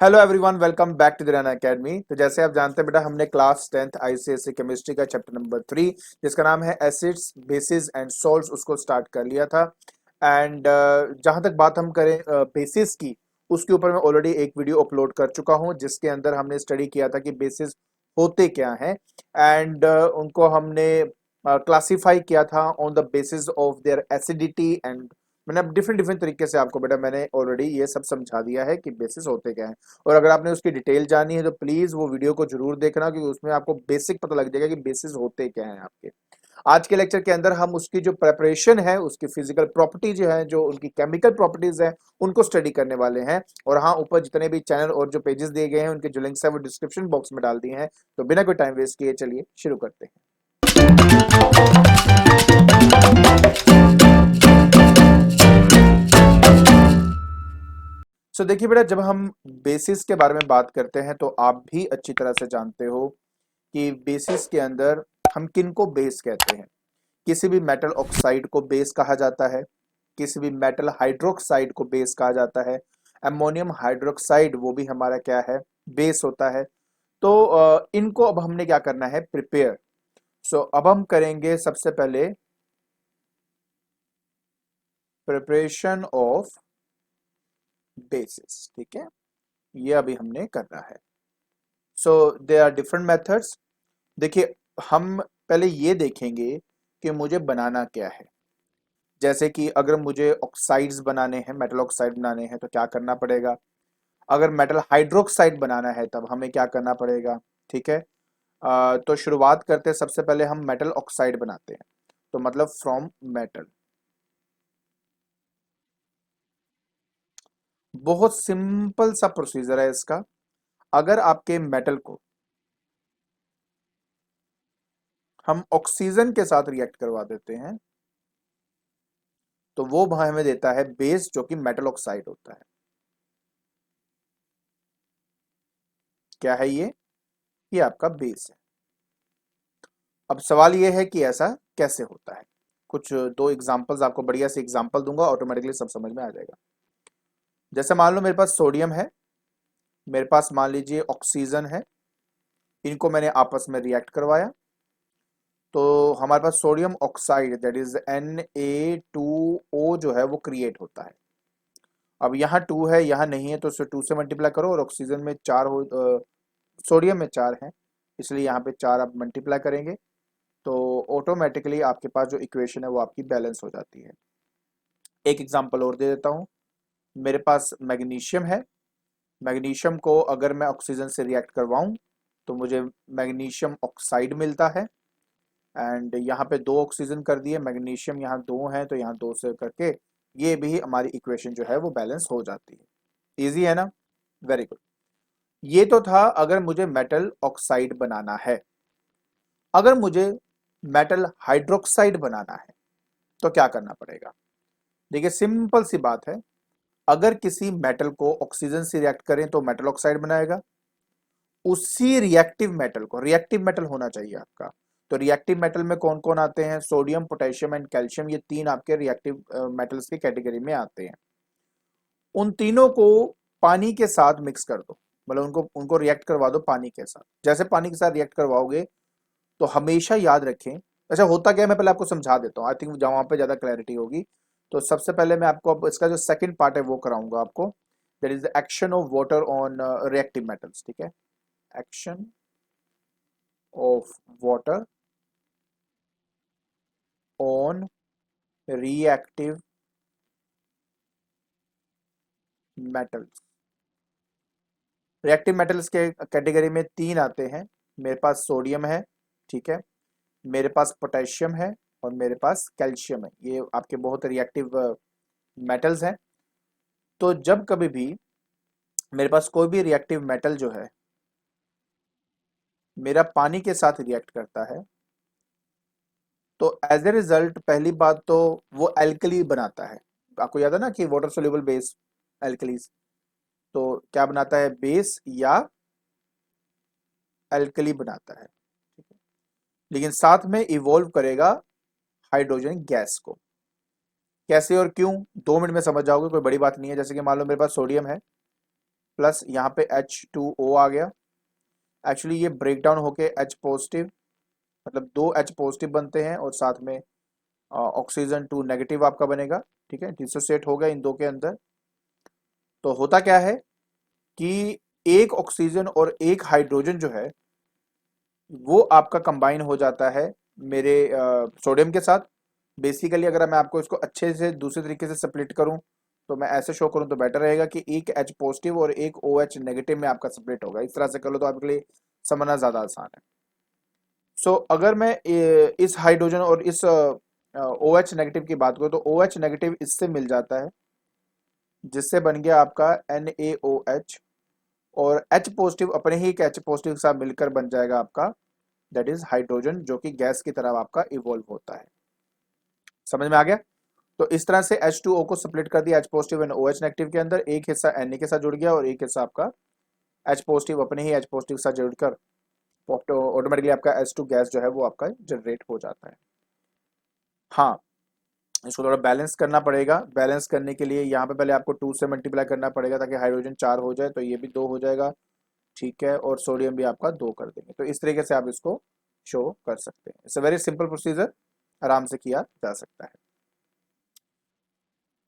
Hello everyone, welcome back to the Run Academy. तो जैसे आप जानते हैं बेटा, हमने क्लास 10th आईसीएसई केमिस्ट्री का चैप्टर नंबर 3 जिसका नाम है एसिड्स बेसिस एंड सॉल्ट्स उसको स्टार्ट कर लिया था। एंड जहां तक बात हम करें बेसिस की, उसके ऊपर मैं ऑलरेडी एक वीडियो अपलोड कर चुका हूं जिसके अंदर हमने स्टडी किया था कि बेसिस होते क्या हैं। एंड उनको हमने क्लासीफाई किया था on the basis of their acidity and मैंने अब डिफरेंट डिफरेंट तरीके से आपको बेटा मैंने ऑलरेडी ये सब समझा दिया है कि बेसिस होते क्या हैं। और अगर आपने उसकी डिटेल जानी है तो प्लीज वो वीडियो को जरूर देखना, क्योंकि उसमें आपको बेसिक पता लग जाएगा कि बेसिस होते क्या हैं आपके। आज के लेक्चर के अंदर हम उसकी जो प्रेपरेशन है, उसकी फिजिकल प्रॉपर्टी जो है, जो उनकी केमिकल प्रॉपर्टीज है, उनको स्टडी करने वाले हैं। और हाँ, ऊपर जितने भी चैनल और जो पेजेस दिए गए हैं उनके जो लिंक्स है वो डिस्क्रिप्शन बॉक्स में डाल दिए हैं। तो बिना कोई टाइम वेस्ट किए चलिए शुरू करते हैं। सो देखिए बेटा, जब हम बेसिस के बारे में बात करते हैं तो आप भी अच्छी तरह से जानते हो कि बेसिस के अंदर हम किन को बेस कहते हैं। किसी भी मेटल ऑक्साइड को बेस कहा जाता है, किसी भी मेटल हाइड्रोक्साइड को बेस कहा जाता है। अमोनियम हाइड्रोक्साइड वो भी हमारा क्या है, बेस होता है। तो इनको अब हमने क्या करना है, प्रिपेयर। सो अब हम करेंगे सबसे पहले प्रिपरेशन ऑफ बेसिस, ठीक है, ये अभी हमने करना है। सो दे आर डिफरेंट मेथड्स। देखिए, हम पहले ये देखेंगे कि मुझे बनाना क्या है। जैसे कि अगर मुझे ऑक्साइड्स बनाने हैं, मेटल ऑक्साइड बनाने हैं तो क्या करना पड़ेगा। अगर मेटल हाइड्रोक्साइड बनाना है तब हमें क्या करना पड़ेगा, ठीक है। तो शुरुआत करते हैं, सबसे पहले हम मेटल ऑक्साइड बनाते हैं। तो मतलब फ्रॉम मेटल, बहुत सिंपल सा प्रोसीजर है इसका। अगर आपके मेटल को हम ऑक्सीजन के साथ रिएक्ट करवा देते हैं तो वो हमें देता है बेस, जो कि मेटल ऑक्साइड होता है। क्या है ये आपका बेस है। अब सवाल ये है कि ऐसा कैसे होता है। कुछ दो एग्जांपल्स आपको बढ़िया से एग्जांपल दूंगा, ऑटोमेटिकली सब समझ में आ जाएगा। जैसे मान लो मेरे पास सोडियम है, मेरे पास मान लीजिए ऑक्सीजन है, इनको मैंने आपस में रिएक्ट करवाया तो हमारे पास sodium oxide that is Na2O जो है वो क्रिएट होता है। अब यहाँ 2 है, यहाँ नहीं है, तो उसे 2 से मल्टीप्लाई करो और ऑक्सीजन में 4 हो, सोडियम में 4 है, इसलिए यहाँ पे 4 आप मल्टीप्लाई करेंगे तो ऑटोमेटिकली आपके पास जो इक्वेशन है वो आपकी बैलेंस हो जाती है। एक एग्जांपल और दे देता हूँ। मेरे पास मैग्नीशियम है, मैग्नीशियम को अगर मैं ऑक्सीजन से रिएक्ट करवाऊं तो मुझे मैग्नीशियम ऑक्साइड मिलता है। एंड यहाँ पे 2 ऑक्सीजन कर दिए, मैग्नीशियम यहाँ 2 है तो यहाँ 2 से करके ये भी हमारी इक्वेशन जो है वो बैलेंस हो जाती है। इजी है ना, वेरी गुड। ये तो था अगर मुझे मेटल ऑक्साइड बनाना है। अगर मुझे मेटल हाइड्रोक्साइड बनाना है तो क्या करना पड़ेगा। देखिए, सिंपल सी बात है। अगर किसी मेटल को ऑक्सीजन से रिएक्ट करें तो मेटल ऑक्साइड बनाएगा। उसी रिएक्टिव मेटल को, रिएक्टिव मेटल होना चाहिए आपका, तो रिएक्टिव मेटल में कौन कौन आते हैं, सोडियम, पोटेशियम एंड कैल्शियम, ये 3 आपके रिएक्टिव मेटल्स की कैटेगरी में आते हैं। उन तीनों को पानी के साथ मिक्स कर दो, मतलब उनको उनको रिएक्ट करवा दो पानी के साथ। जैसे पानी के साथ रिएक्ट करवाओगे तो हमेशा याद रखें। अच्छा, होता क्या है मैं पहले आपको समझा देता हूँ, आई थिंक वहां पे ज्यादा क्लैरिटी होगी। तो सबसे पहले मैं आपको अब इसका जो सेकंड पार्ट है वो कराऊंगा आपको। That is the action of water on reactive metals, ठीक है। Action of water on reactive metals. Reactive metals के कैटेगरी में 3 आते हैं। मेरे पास सोडियम है, ठीक है, मेरे पास पोटेशियम है और मेरे पास कैल्शियम है। ये आपके बहुत रिएक्टिव मेटल्स हैं। तो जब कभी भी मेरे पास कोई भी रिएक्टिव मेटल जो है मेरा पानी के साथ रिएक्ट करता है तो एज ए रिजल्ट पहली बात तो वो एल्कली बनाता है। आपको याद है ना कि वाटर सोल्यूबल बेस एल्कलीज, तो क्या बनाता है, बेस या एल्कली बनाता है, ठीक है। लेकिन साथ में इवॉल्व करेगा हाइड्रोजन गैस को। कैसे और क्यों, 2 मिनट में समझ जाओगे, कोई बड़ी बात नहीं है। जैसे कि मान लो मेरे पास सोडियम है, प्लस यहाँ पे H2O आ गया। एक्चुअली ये ब्रेक डाउन होके H पॉजिटिव, मतलब 2 H पॉजिटिव बनते हैं और साथ में ऑक्सीजन 2 नेगेटिव आपका बनेगा। ठीक है, डिसोसिएट हो गया इन दो के अंदर। तो होता क्या है कि एक ऑक्सीजन और एक हाइड्रोजन जो है वो आपका कंबाइन हो जाता है मेरे सोडियम के साथ। बेसिकली अगर मैं आपको इसको अच्छे से दूसरे तरीके से स्प्लिट करूं तो मैं ऐसे शो करूं तो बेटर रहेगा कि एक H पॉजिटिव और एक OH नेगेटिव में आपका स्प्लिट होगा। इस तरह से कर लो तो आपके लिए समझना ज़्यादा आसान है। सो अगर मैं इस हाइड्रोजन और इस OH नेगेटिव की बात करूं तो OH नेगेटिव इससे मिल जाता है, जिससे बन गया आपका NaOH, और H पॉजिटिव अपने ही एक H पॉजिटिव के साथ मिलकर बन जाएगा आपका, दैट इज हाइड्रोजन, जो कि गैस की तरह आपका इवॉल्व होता है। समझ में आ गया? तो इस तरह से H2O को स्प्लिट कर दिया H positive and OH negative के अंदर, एक हिस्सा Na के साथ जुड़ गया और एक हिस्सा आपका H पॉजिटिव अपने ही H पॉजिटिव के साथ जुड़कर ऑटोमेटिकली आपका H2 गैस जो है वो आपका जनरेट हो जाता है। हाँ, इसको थोड़ा बैलेंस करना पड़ेगा। बैलेंस करने के लिए यहाँ पे पहले आपको 2 से मल्टीप्लाई करना पड़ेगा ताकि हाइड्रोजन 4 हो जाए, तो ये भी 2 हो जाएगा। ठीक है, और सोडियम भी आपका 2 कर देंगे। तो इस तरीके से आप इसको शो कर सकते हैं। It's a very simple procedure, आराम से किया जा सकता है।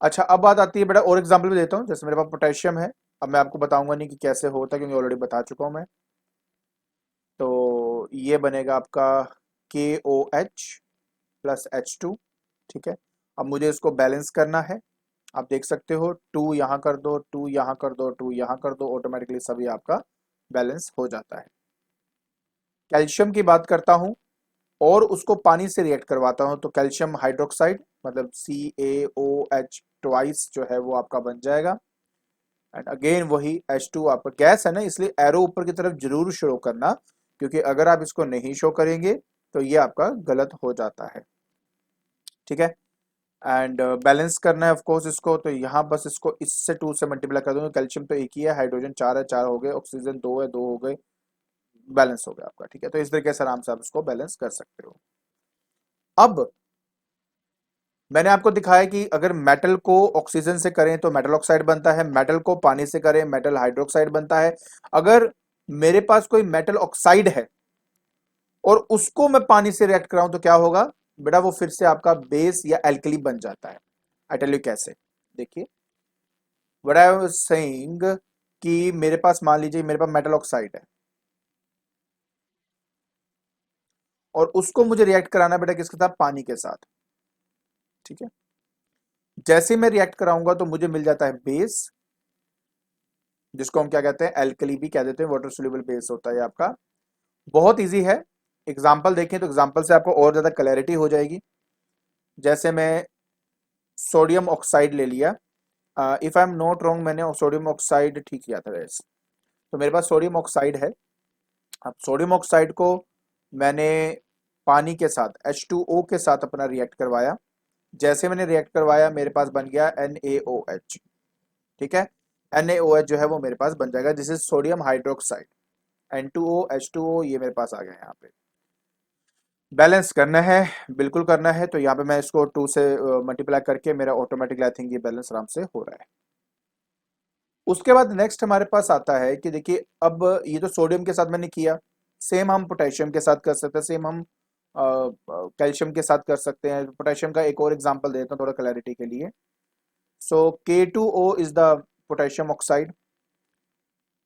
अच्छा, अब बात आती है, बेटा और एग्जांपल भी देता हूँ। जैसे मेरे पास पोटेशियम है, अब मैं आपको बताऊंगा नहीं कि कैसे होता है क्योंकि ऑलरेडी बता चुका हूँ मैं। तो ये बनेगा आपका KOH प्लस H2। ठीक है, अब मुझे इसको बैलेंस करना है। आप देख सकते हो 2 यहाँ कर दो, 2 यहाँ कर दो, 2 यहाँ कर दो, ऑटोमेटिकली सभी आपका बैलेंस हो जाता है। कैल्शियम की बात करता हूँ और उसको पानी से रिएक्ट करवाता हूँ तो कैल्शियम हाइड्रोक्साइड मतलब CaOH ट्वाइस जो है वो आपका बन जाएगा। एंड अगेन वही H2 आपका गैस है ना, इसलिए एरो ऊपर की तरफ जरूर शो करना, क्योंकि अगर आप इसको नहीं शो करेंगे तो ये आपका गलत हो जाता है। ठीक है, एंड बैलेंस करना है ऑफ कोर्स इसको, तो यहाँ बस इसको इससे 2 से मल्टीप्लाई कर दूंगा। कैल्शियम तो एक ही है, हाइड्रोजन 4 है, 4 हो गए, ऑक्सीजन 2 है, 2 हो गए, बैलेंस हो गया आपका। ठीक है, तो इस तरीके से आराम से आप इसको बैलेंस कर सकते हो। अब मैंने आपको दिखाया कि अगर मेटल को ऑक्सीजन से करें तो मेटल ऑक्साइड बनता है, मेटल को पानी से करें मेटल हाइड्रोक्साइड बनता है। अगर मेरे पास कोई मेटल ऑक्साइड है और उसको मैं पानी से रिएक्ट कराऊं तो क्या होगा बेटा? वो फिर से आपका बेस या एल्कली बन जाता है। आई टेल यू कैसे। देखिए, व्हाट आई वाज सेइंग कि मेरे पास मान लीजिए मेरे पास मेटल ऑक्साइड है और उसको मुझे रिएक्ट कराना बेटा किसके साथ? पानी के साथ। ठीक है, जैसे मैं रिएक्ट कराऊंगा तो मुझे मिल जाता है बेस, जिसको हम क्या कहते हैं? एल्कली भी कह देते हैं, वाटर सोल्यूबल बेस होता है आपका। बहुत इजी है, एग्जांपल देखें तो एग्जांपल से आपको और ज्यादा क्लैरिटी हो जाएगी। जैसे मैं सोडियम ऑक्साइड ले लिया, if I am not wrong मैंने सोडियम ऑक्साइड ठीक किया था वैसे। तो मेरे पास सोडियम ऑक्साइड है। अब सोडियम ऑक्साइड को मैंने पानी के साथ H2O के साथ अपना रिएक्ट करवाया। जैसे मैंने रिएक्ट करवाया मेरे पास बन गया NaOH। ठीक है, NaOH जो है वो मेरे पास बन जाएगा, this is sodium hydroxide. N2O H2O ये मेरे पास आ गया। यहाँ पे बैलेंस करना है, बिल्कुल करना है, तो यहाँ पे मैं इसको 2 से मल्टीप्लाई करके मेरा ऑटोमेटिकली आई थिंक ये बैलेंस आराम से हो रहा है। उसके बाद नेक्स्ट हमारे पास आता है कि देखिए, अब ये तो सोडियम के साथ मैंने किया, सेम हम पोटेशियम के साथ कर सकते हैं, सेम हम कैल्शियम के साथ कर सकते हैं। पोटेशियम का एक और एग्जांपल देता हूँ थोड़ा क्लैरिटी के लिए। सो K2O is the potassium oxide.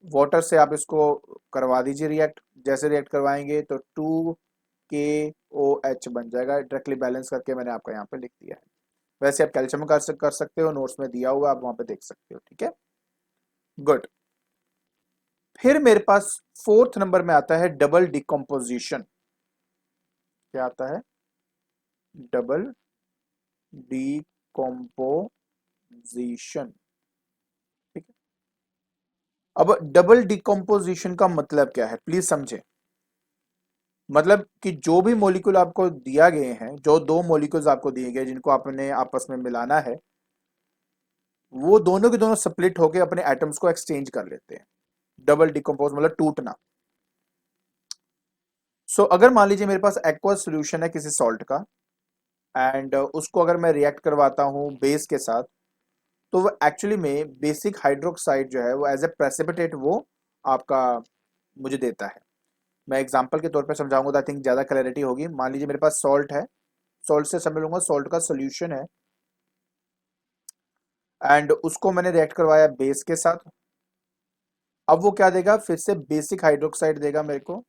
Water से आप इसको करवा दीजिए रिएक्ट। जैसे रिएक्ट करवाएंगे तो 2KOH बन जाएगा। डायरेक्टली बैलेंस करके मैंने आपका यहाँ पे लिख दिया है। वैसे आप कैल्शियम का कर सकते हो, नोट्स में दिया हुआ आप वहां पे देख सकते हो। ठीक है, गुड। फिर मेरे पास फोर्थ नंबर में आता है डबल डिकम्पोजिशन। क्या आता है? Double decomposition. ठीक है, अब डबल डिकम्पोजिशन का मतलब क्या है प्लीज समझे। मतलब कि जो भी मॉलिक्यूल आपको दिया गए हैं, जो दो मॉलिक्यूल्स आपको दिए गए जिनको आपने आपस में मिलाना है, वो दोनों के दोनों स्प्लिट होके अपने एटम्स को एक्सचेंज कर लेते हैं। डबल डिकम्पोज मतलब टूटना। सो अगर मान लीजिए मेरे पास एक्वस सोल्यूशन है किसी सॉल्ट का, एंड उसको अगर मैं रिएक्ट करवाता हूं बेस के साथ, तो वो एक्चुअली में बेसिक हाइड्रोक्साइड जो है वो एज ए प्रेसिपिटेट वो आपका मुझे देता है। मैं एग्जांपल के तौर पे समझाऊंगा तो आई थिंक ज़्यादा क्लैरिटी होगी। मान लीजिए मेरे पास सॉल्ट है, सॉल्ट से समझ लूंगा सॉल्ट का सोल्यूशन है, एंड उसको मैंने रिएक्ट करवाया बेस के साथ। अब वो क्या देगा, फिर से बेसिक हाइड्रोक्साइड देगा मेरे को,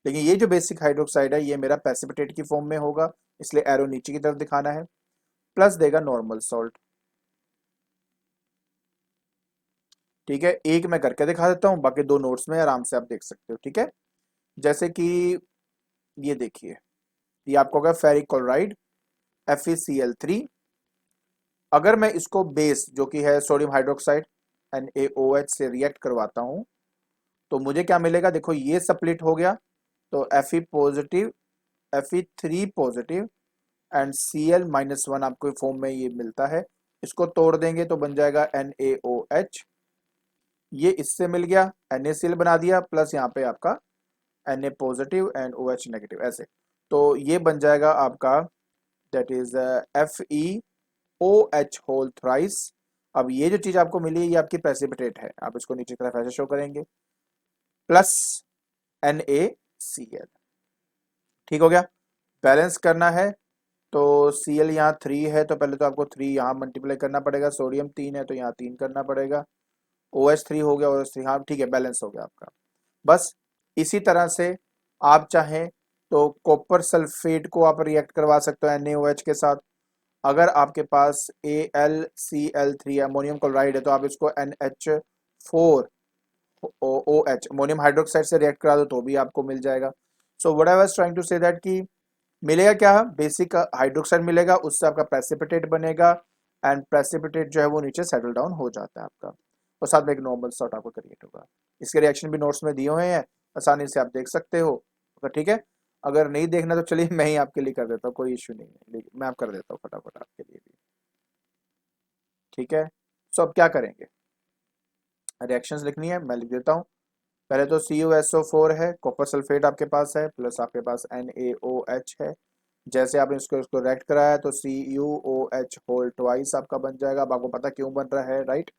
लेकिन ये जो बेसिक हाइड्रोक्साइड है ये मेरा प्रेसिपिटेट की फॉर्म में होगा, इसलिए एरो नीचे की तरफ दिखाना है। प्लस देगा नॉर्मल सॉल्ट। ठीक है, एक मैं करके दिखा देता हूँ, बाकी दो नोट्स में आराम से आप देख सकते हो। ठीक है, जैसे कि ये देखिए, ये आपको होगा फेरिक क्लोराइड FeCl3। अगर मैं इसको बेस जो कि है सोडियम हाइड्रोक्साइड NaOH से रिएक्ट करवाता हूँ तो मुझे क्या मिलेगा, देखो ये स्प्लिट हो गया, तो Fe positive, Fe3 positive and Cl-1 आपको फॉर्म में ये मिलता है। इसको तोड़ देंगे तो बन जाएगा NaOH, ये इससे मिल गया, NaCl बना दिया, प्लस यहाँ पे आपका Na positive and OH negative, ऐसे। तो ये बन जाएगा आपका that is FeOH whole thrice. अब ये जो चीज आपको मिली ये आपकी प्रेसिपिटेट है, आप इसको नीचे की तरफ ऐसे शो करेंगे, प्लस NaCl। ठीक हो गया, बैलेंस करना है तो Cl यहाँ 3 है तो पहले तो आपको 3 यहाँ मल्टीप्लाई करना पड़ेगा, सोडियम 3 है तो यहाँ 3 करना पड़ेगा, OH3 हो गया, OH3, हाँ ठीक है, बैलेंस हो गया आपका। बस इसी तरह से आप चाहें तो कॉपर सल्फेट को आप रिएक्ट करवा सकते हो NaOH के साथ। अगर आपके पास AlCl3 अमोनियम क्लोराइड है तो आप इसको NH4OH अमोनियम हाइड्रोक्साइड से रिएक्ट करा दो तो भी आपको मिल जाएगा। So what I was trying to say that कि मिलेगा क्या, बेसिक हाइड्रोक्साइड मिलेगा, उससे आपका प्रेसिपिटेट बनेगा, एंड प्रेसिपिटेट जो है वो नीचे सेटल डाउन हो जाता है आपका, और साथ में एक नॉर्मल सॉल्ट आपको क्रिएट होगा। इसके रिएक्शन भी नोट्स में दिए हुए हैं, आसानी से आप देख सकते हो। तो ठीक है, अगर नहीं देखना तो चलिए मैं ही आपके लिए कर देता हूँ, कोई इश्यू नहीं है, लेकिन मैं आप कर देता हूँ फटाफट आपके लिए भी। ठीक है, सो अब क्या करेंगे, रिएक्शंस लिखनी है, मैं लिख देता हूँ। पहले तो CuSO4 है, कॉपर सल्फेट आपके पास है, प्लस आपके पास NaOH है। जैसे आपने इसको रिएक्ट कराया तो CuOH होल ट्वाइस आपका बन जाएगा। अब आपको पता क्यों बन रहा है, right.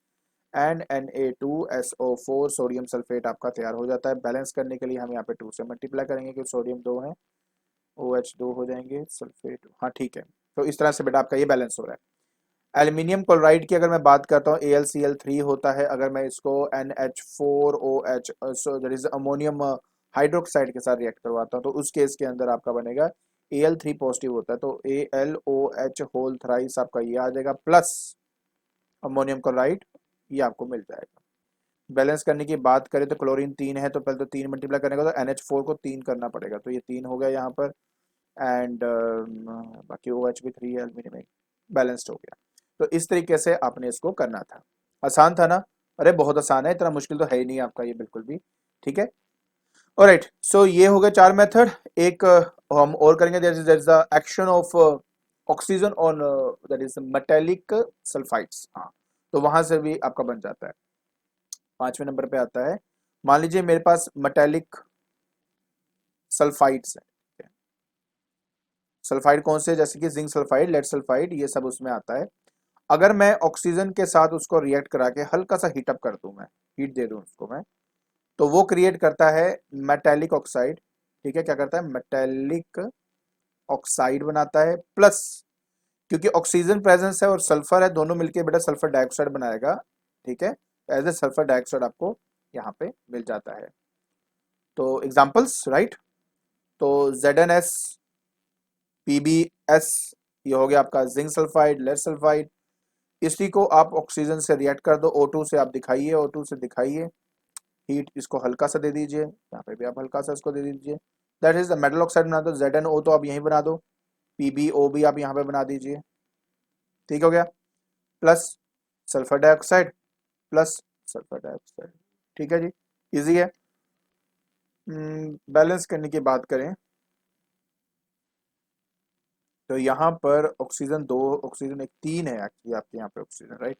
And Na2SO4 sodium sulphate आपका तैयार हो जाता है। बैलेंस करने के लिए हम यहाँ पे 2 से मल्टीप्लाई करेंगे क्योंकि सोडियम 2 है, OH 2 हो जाएंगे, सल्फेट, हाँ ठीक है। तो इस तरह से बेटा आपका ये बैलेंस हो रहा है। एल्यूमिनियम क्लोराइड की अगर मैं बात करता हूँ AlCl3 होता है, अगर मैं इसको NH4OH so that is ammonium hydroxide के साथ रिएक्ट करवाता हूँ तो उस केस के अंदर आपका बनेगा Al3 पॉजिटिव होता है, तो AlOH होल थ्राइस आपका ये आ जाएगा, प्लस अमोनियम क्लोराइड ये आपको मिल जाएगा। बैलेंस करने की बात करें तो क्लोरीन 3 है तो पहले तो 3 मल्टीप्लाई करने का, तो NH4 को 3 करना पड़ेगा, तो ये 3 हो गया यहाँ पर, एंड बाकी OH भी 3 है, एल्यूमिनियम बैलेंस्ड हो गया। तो इस तरीके से आपने इसको करना था। आसान था ना, अरे बहुत आसान है, इतना मुश्किल तो है ही नहीं आपका ये बिल्कुल भी। ठीक है, ऑलराइट, सो ये हो गए 4 मेथड। एक हम और करेंगे, that is the action of oxygen on that is metallic sulphides. हाँ, तो वहां से भी आपका बन जाता है। 5वें नंबर पे आता है, मान लीजिए मेरे पास मेटेलिक सल्फाइड्स है। सल्फाइड कौन से, जैसे कि जिंक सल्फाइड, लेड सल्फाइड, ये सब उसमें आता है। अगर मैं ऑक्सीजन के साथ उसको रिएक्ट करा के हल्का सा हीट अप कर दूं, मैं हीट दे दूं उसको मैं, तो वो क्रिएट करता है मेटेलिक ऑक्साइड। ठीक है, क्या करता है, मेटेलिक ऑक्साइड बनाता है, प्लस क्योंकि ऑक्सीजन प्रेजेंस है और सल्फर है, दोनों मिलके बेटा सल्फर डाइऑक्साइड बनाएगा। ठीक है, एज ए सल्फर डाइऑक्साइड आपको यहाँ पे मिल जाता है। तो एग्जांपल्स, राइट, तो ZnS PbS, ये हो गया आपका जिंक सल्फाइड, लेड सल्फाइड। इसी को आप ऑक्सीजन से रिएक्ट कर दो, O2 से आप दिखाइए, O2 से दिखाइए, हीट इसको हल्का सा दे दीजिए, यहाँ पे भी आप हल्का सा इसको दे दीजिए, that is the metal oxide बना दो। ZnO तो आप यहीं बना दो, PbO भी आप यहाँ पे बना दीजिए। ठीक हो गया, plus sulphur dioxide, plus sulphur dioxide. ठीक है जी, इजी है। बैलेंस करने की बात करें तो यहाँ पर ऑक्सीजन 2, ऑक्सीजन एक 3 है एक्चुअली आपके यहाँ पे ऑक्सीजन, राइट।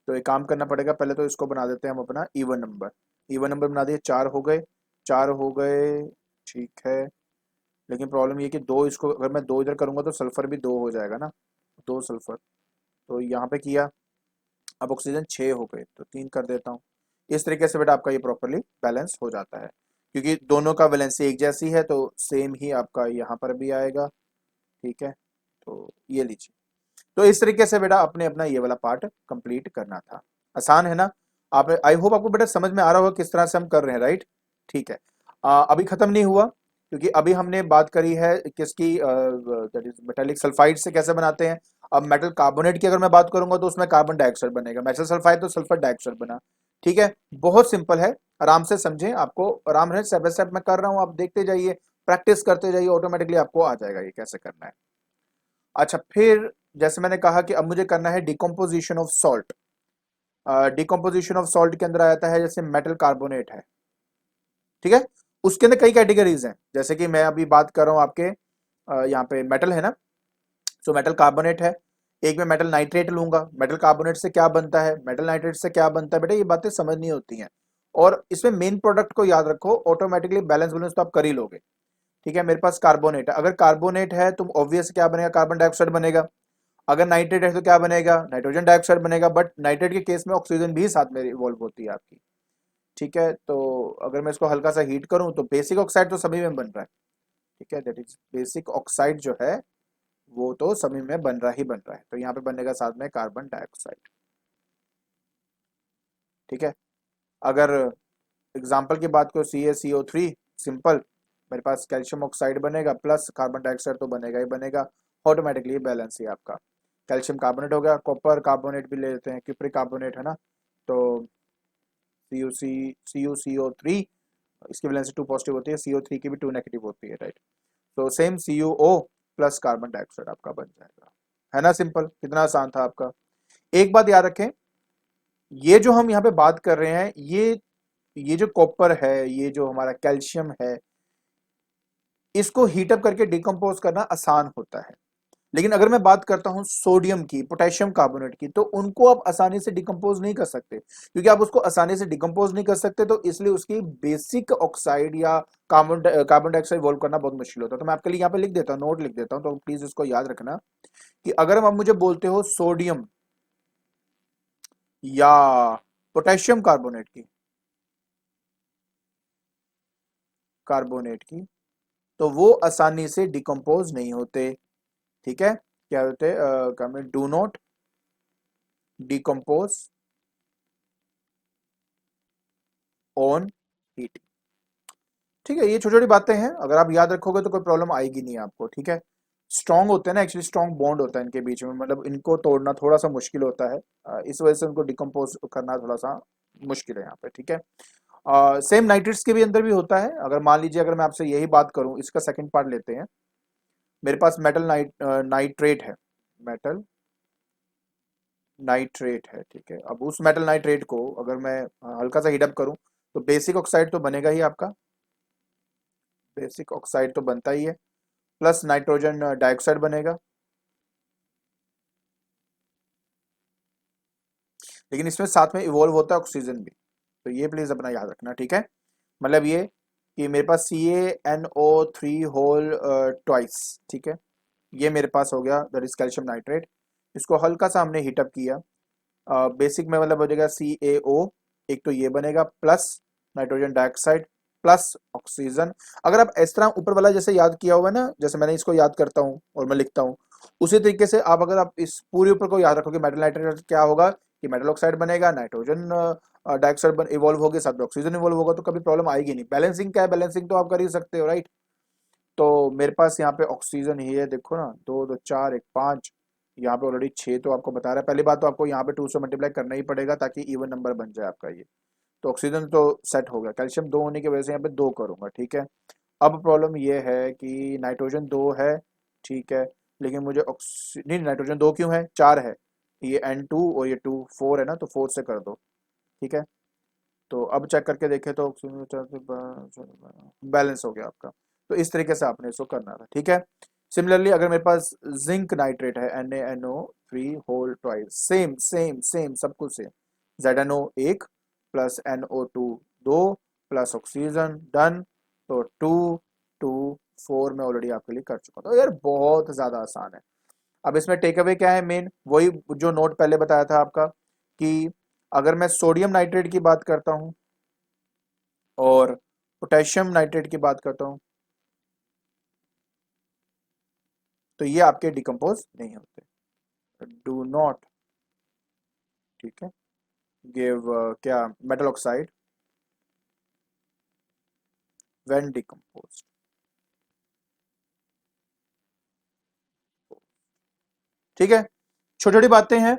तो एक काम करना पड़ेगा, पहले तो इसको बना देते हैं हम अपना इवन नंबर। इवन नंबर बना दिए, 4 हो गए, 4 हो गए, ठीक है। लेकिन प्रॉब्लम ये कि दो, इसको अगर मैं दो इधर करूंगा तो सल्फर भी दो हो जाएगा ना, दो सल्फर। तो यहाँ पे किया, अब ऑक्सीजन 6 हो गए तो 3 कर देता हूँ। इस तरीके से बेटा आपका ये प्रॉपरली बैलेंस हो जाता है, क्योंकि दोनों का वैलेंसी एक जैसी है तो सेम ही आपका यहाँ पर भी आएगा। ठीक है, तो ये लीजिए। तो इस तरीके से बेटा आपने अपना ये वाला पार्ट कंप्लीट करना था। आसान है ना? आप, आई होप आपको बेटा समझ में आ रहा होगा किस तरह से हम कर रहे हैं, राइट? ठीक है। अभी खत्म नहीं हुआ, क्योंकि अभी हमने बात करी है किसकी, दैट इज मेटालिक सल्फाइड से कैसे बनाते हैं। अब मेटल कार्बोनेट की अगर मैं बात करूंगा तो उसमें कार्बन डाइऑक्साइड बनेगा, मेटल सल्फाइड तो सल्फर डाइऑक्साइड बना। ठीक है, बहुत सिंपल है, आराम से समझें, आपको आराम है, स्टेप बाय स्टेप मैं कर रहा हूं, आप देखते जाइए, प्रैक्टिस करते जाइए, ऑटोमेटिकली आपको आ जाएगा ये कैसे करना है। अच्छा, फिर जैसे मैंने कहा कि अब मुझे करना है decomposition of salt. Decomposition of salt के अंदर आ जाता है जैसे मेटल कार्बोनेट है, ठीक है, उसके अंदर कई कैटेगरीज हैं, जैसे कि मैं अभी बात कर रहा हूं आपके, यहाँ पे मेटल है ना, सो मेटल कार्बोनेट है। एक में मेटल नाइट्रेट लूंगा, मेटल कार्बोनेट से क्या बनता है, मेटल नाइट्रेट से क्या बनता है, बेटा ये बातें समझनी होती हैं। और इसमें मेन प्रोडक्ट को याद रखो, ऑटोमेटिकली बैलेंस बैलेंस तो आप कर ही लोगे। ठीक है, मेरे पास कार्बोनेट है, अगर कार्बोनेट है तो ऑब्वियस क्या बनेगा, कार्बन डाइऑक्साइड बनेगा। अगर नाइट्रेट है तो क्या बनेगा, नाइट्रोजन डाइऑक्साइड बनेगा, बट नाइट्रेट के केस में ऑक्सीजन भी साथ में इवॉल्व होती है आपकी। ठीक है, तो अगर मैं इसको हल्का सा हीट करूं तो बेसिक ऑक्साइड तो सभी में बन रहा है। ठीक है, दैट इज बेसिक ऑक्साइड जो है वो तो सभी में बन रहा ही बन रहा है, तो यहाँ पे बनेगा साथ में कार्बन डाइऑक्साइड। ठीक है, अगर एग्जाम्पल की बात करो, CaCO3 सिंपल, मेरे पास कैल्शियम ऑक्साइड बनेगा प्लस कार्बन डाइऑक्साइड तो बनेगा ही बनेगा, ऑटोमेटिकली बैलेंस ही आपका। कैल्शियम कार्बोनेट हो गया, कॉपर कार्बोनेट भी ले लेते हैं, क्यूप्रिक कार्बोनेट है ना, तो CuCO3, इसकी वैलेंसी 2 पॉजिटिव होती है, CO3 की भी 2 नेगेटिव होती है, राइट? तो same CuO plus carbon dioxide आपका बन जाएगा, है ना? सिंपल, कितना आसान था आपका। एक बात याद रखें, ये जो हम यहाँ पे बात कर रहे हैं, ये जो कॉपर है, ये जो हमारा कैल्शियम है, इसको हीटअप करके डिकम्पोज करना आसान होता है। लेकिन अगर मैं बात करता हूं सोडियम की, पोटेशियम कार्बोनेट की, तो उनको आप आसानी से डिकम्पोज नहीं कर सकते, क्योंकि आप उसको आसानी से डिकम्पोज नहीं कर सकते, तो इसलिए उसकी बेसिक ऑक्साइड या कार्बन डाइऑक्साइड वॉल्व करना बहुत मुश्किल होता है। तो मैं आपके लिए यहाँ पे लिख देता हूँ, नोट लिख देता हूँ, तो प्लीज इसको याद रखना कि अगर आप मुझे बोलते हो सोडियम या पोटेशियम कार्बोनेट की, तो वो आसानी से डिकम्पोज नहीं होते। ठीक है, क्या होते हैं, do not decompose on heat. ठीक है, ये छोटी छोटी बातें हैं, अगर आप याद रखोगे तो कोई प्रॉब्लम आएगी नहीं आपको। ठीक है, स्ट्रॉन्ग होते हैं ना, एक्चुअली स्ट्रॉन्ग बॉन्ड होता है इनके बीच में, मतलब इनको तोड़ना थोड़ा सा मुश्किल होता है, इस वजह से उनको डिकम्पोज करना थोड़ा सा मुश्किल है यहाँ पे। ठीक है, सेम नाइट्रेट्स के भी अंदर भी होता है। अगर मान लीजिए, अगर मैं आपसे यही बात करूं, इसका सेकंड पार्ट लेते हैं, मेरे पास मेटल नाइट्रेट है, मेटल नाइट्रेट है। ठीक है, अब उस मेटल नाइट्रेट को अगर मैं हल्का सा हीटअप करूं तो बेसिक ऑक्साइड तो बनेगा ही आपका, बेसिक ऑक्साइड तो बनता ही है, प्लस नाइट्रोजन डाइऑक्साइड बनेगा। लेकिन इसमें साथ में इवॉल्व होता है ऑक्सीजन भी, तो ये प्लीज अपना याद रखना। ठीक है, मतलब ये कि मेरे पास CaNO3 होल ट्वाइस, ठीक है, ये मेरे पास हो गया, दैट इज कैल्शियम नाइट्रेट। इसको हल्का सा हमने हीटअप किया, बेसिक में मतलब हो जाएगा CaO, एक तो ये बनेगा, plus nitrogen dioxide plus oxygen. अगर आप इस तरह ऊपर वाला जैसे याद किया हुआ है ना, जैसे मैंने इसको याद करता हूँ और मैं लिखता हूँ, उसी तरीके से आप, अगर आप इस पूरे ऊपर को याद रखोगे, मेटल नाइट्रेट क्या होगा कि मेटल ऑक्साइड बनेगा, नाइट्रोजन डाइऑक्साइड इवॉल्व होगी, साथ में ऑक्सीजन इवॉल्व होगा, तो कभी प्रॉब्लम आएगी नहीं। बैलेंसिंग क्या है, बैलेंसिंग तो आप कर ही सकते हो, राइट? तो मेरे पास यहाँ पे ऑक्सीजन ही है, देखो ना, दो दो चार, एक पाँच, यहाँ पे ऑलरेडी छः तो आपको बता रहा है। पहली बात तो आपको यहाँ पे 2 से मल्टीप्लाई करना ही पड़ेगा ताकि इवन नंबर बन जाए आपका ये। तो ऑक्सीजन तो सेट हो गया, कैल्शियम दो होने की वजह से यहाँ पे दो करूंगा। ठीक है, अब प्रॉब्लम ये है कि नाइट्रोजन दो है, ठीक है, लेकिन मुझे नहीं, नाइट्रोजन दो क्यों है, चार है, ये N2 और ये 2 4 है ना, तो 4 से कर दो। ठीक है, तो अब चेक करके देखें तो बैलेंस हो गया आपका। तो इस तरीके से आपने इसको करना था। ठीक है, सिमिलरली अगर मेरे पास जिंक नाइट्रेट है, NaNO3 whole twice, same same same सब कुछ सेम, ZnO एक प्लस NO2 दो प्लस ऑक्सीजन, डन। तो 2 2 4 में ऑलरेडी आपके लिए कर चुका, तो यार बहुत ज्यादा आसान है। अब इसमें टेक अवे क्या है मेन, वही जो नोट पहले बताया था आपका, कि अगर मैं सोडियम नाइट्रेट की बात करता हूं और पोटेशियम नाइट्रेट की बात करता हूं, तो ये आपके डिकम्पोज नहीं होते, डू नॉट, ठीक है, गिव क्या मेटल ऑक्साइड व्हेन डिकम्पोज। ठीक है, छोटी छोटी बातें हैं,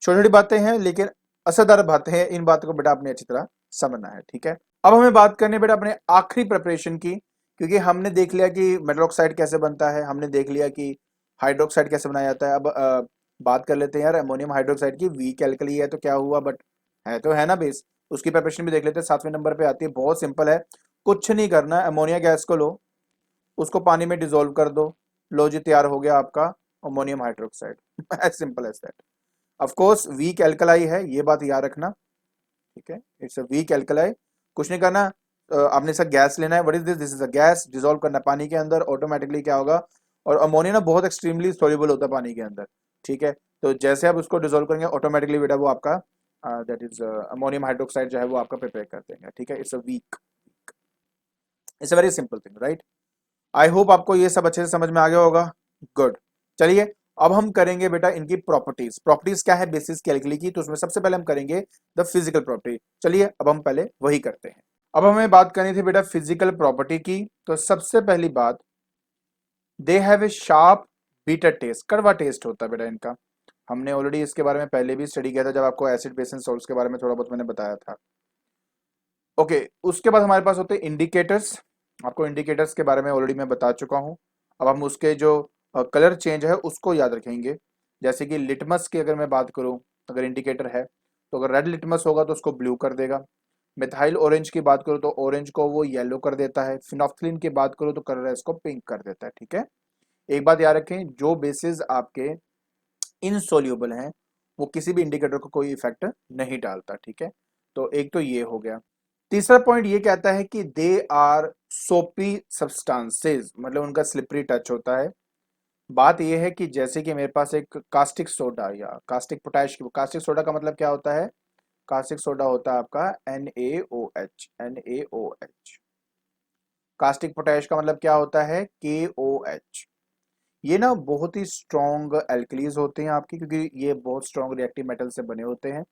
छोटी छोटी बातें हैं, लेकिन असरदार बातें हैं, इन बातों को बेटा आपने अच्छी तरह समझना है। ठीक है, अब हमें बात करनी है बेटा अपने आखिरी प्रिपरेशन की, क्योंकि हमने देख लिया कि मेटल ऑक्साइड कैसे बनता है, हमने देख लिया कि हाइड्रोक्साइड कैसे बनाया जाता है। अब बात कर लेते हैं यार अमोनियम हाइड्रोक्साइड की, वीक एल्कली है तो क्या हुआ, बट है तो है ना बेस, उसकी प्रिपरेशन भी देख लेते हैं, 7वें नंबर पे आती है, बहुत सिंपल है, कुछ नहीं करना, अमोनिया गैस को लो, उसको पानी में डिजोल्व कर दो, लो जी तैयार हो गया आपका ammonium hydroxide. As simple as that. Of course weak alkali है, ये बात याद रखना, ठीक है, इट्स अ वीक एल्कलाई, कुछ नहीं करना, आपने इसका गैस लेना है, what is this, this is a gas, dissolve करना पानी के अंदर, ऑटोमेटिकली क्या होगा, और अमोनिया ना बहुत एक्सट्रीमली सॉल्युबल होता है पानी के अंदर, ठीक है, तो जैसे आप उसको डिसॉल्व करेंगे ऑटोमेटिकली बेटा वो आपका दैट इज अमोनियम हाइड्रोक्साइड जो है वो आपका प्रिपेयर कर देंगे, ठीक है, it's a weak, it's a very simple thing, right. I hope आपको ये सब अच्छे से समझ में आ गया होगा, गुड। चलिए अब हम करेंगे बेटा इनकी प्रॉपर्टीज, प्रॉपर्टीज क्या है बेसिस कैलकुली की, तो उसमें सबसे पहले हम करेंगे द फिजिकल प्रॉपर्टी, चलिए अब हम पहले वही करते हैं। अब हमें बात करनी थी बेटा फिजिकल प्रॉपर्टी की, तो सबसे पहली बात, they have a sharp bitter taste, कड़वा टेस्ट होता है बेटा इनका, हमने ऑलरेडी इसके बारे में पहले भी स्टडी किया था जब आपको एसिड बेस एंड सॉल्ट्स के बारे में थोड़ा बहुत मैंने बताया था। ओके, उसके बाद हमारे पास होते हैं इंडिकेटर्स, आपको इंडिकेटर्स के बारे में ऑलरेडी मैं बता चुका हूं, अब हम उसके जो कलर चेंज है उसको याद रखेंगे, जैसे कि लिटमस की अगर मैं बात करूं, अगर इंडिकेटर है तो अगर रेड लिटमस होगा तो उसको ब्लू कर देगा, मिथाइल ऑरेंज की बात करूं तो ऑरेंज को वो येलो कर देता है, फिनोफ्थलीन की बात करूं तो कलर है इसको पिंक कर देता है, ठीक है। एक बात याद रखें, जो बेसिस आपके इनसोल्यूबल हैं वो किसी भी इंडिकेटर को कोई इफेक्ट नहीं डालता, ठीक है, तो एक तो ये हो गया। तीसरा पॉइंट ये कहता है कि दे आर सोपी सब्सटेंसेस, मतलब उनका स्लिपरी टच होता है। बात यह है कि जैसे कि मेरे पास एक कास्टिक सोडा या कास्टिक पोटैश, कास्टिक सोडा का मतलब क्या होता है, कास्टिक सोडा होता है आपका NaOH, NaOH। कास्टिक पोटैश का मतलब क्या होता है, KOH। ये ना बहुत ही स्ट्रॉन्ग एल्कलीज होते हैं आपकी, क्योंकि ये बहुत स्ट्रॉन्ग रिएक्टिव मेटल से बने होते हैं,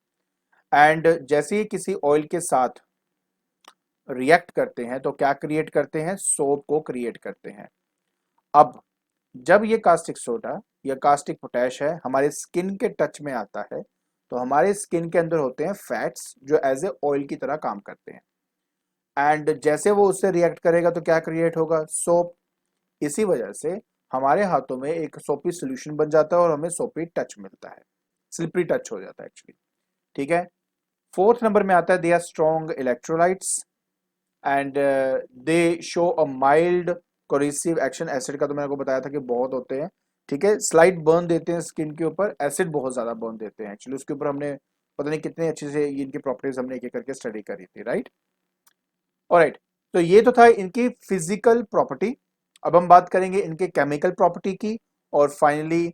एंड जैसे ही किसी ऑयल के साथ रिएक्ट करते हैं तो क्या क्रिएट करते हैं, सोप को क्रिएट करते हैं। अब जब ये कास्टिक सोडा या कास्टिक पोटैश है हमारे स्किन के टच में आता है, तो हमारे स्किन के अंदर होते हैं फैट्स जो एज ए ऑयल की तरह काम करते हैं, एंड जैसे वो उससे रिएक्ट करेगा तो क्या क्रिएट होगा, सोप। इसी वजह से हमारे हाथों में एक सोपी सोल्यूशन बन जाता है और हमें सोपी टच मिलता है, स्लिपरी टच हो जाता है एक्चुअली, ठीक है। फोर्थ नंबर में आता है they are strong electrolytes and they show a mild corrosive action, acid का तो मैंने को बताया था कि बहुत होते हैं, ठीक है, स्लाइट बर्न देते हैं स्किन के ऊपर, एसिड बहुत ज्यादा बर्न देते हैं एक्चुअली, उसके ऊपर हमने पता नहीं कितने अच्छे से इनकी प्रॉपर्टीज हमने एक एक करके स्टडी करी थी, राइट। ऑलराइट, तो ये तो था इनकी फिजिकल प्रॉपर्टी। अब हम बात करेंगे इनके केमिकल प्रॉपर्टी की, और फाइनली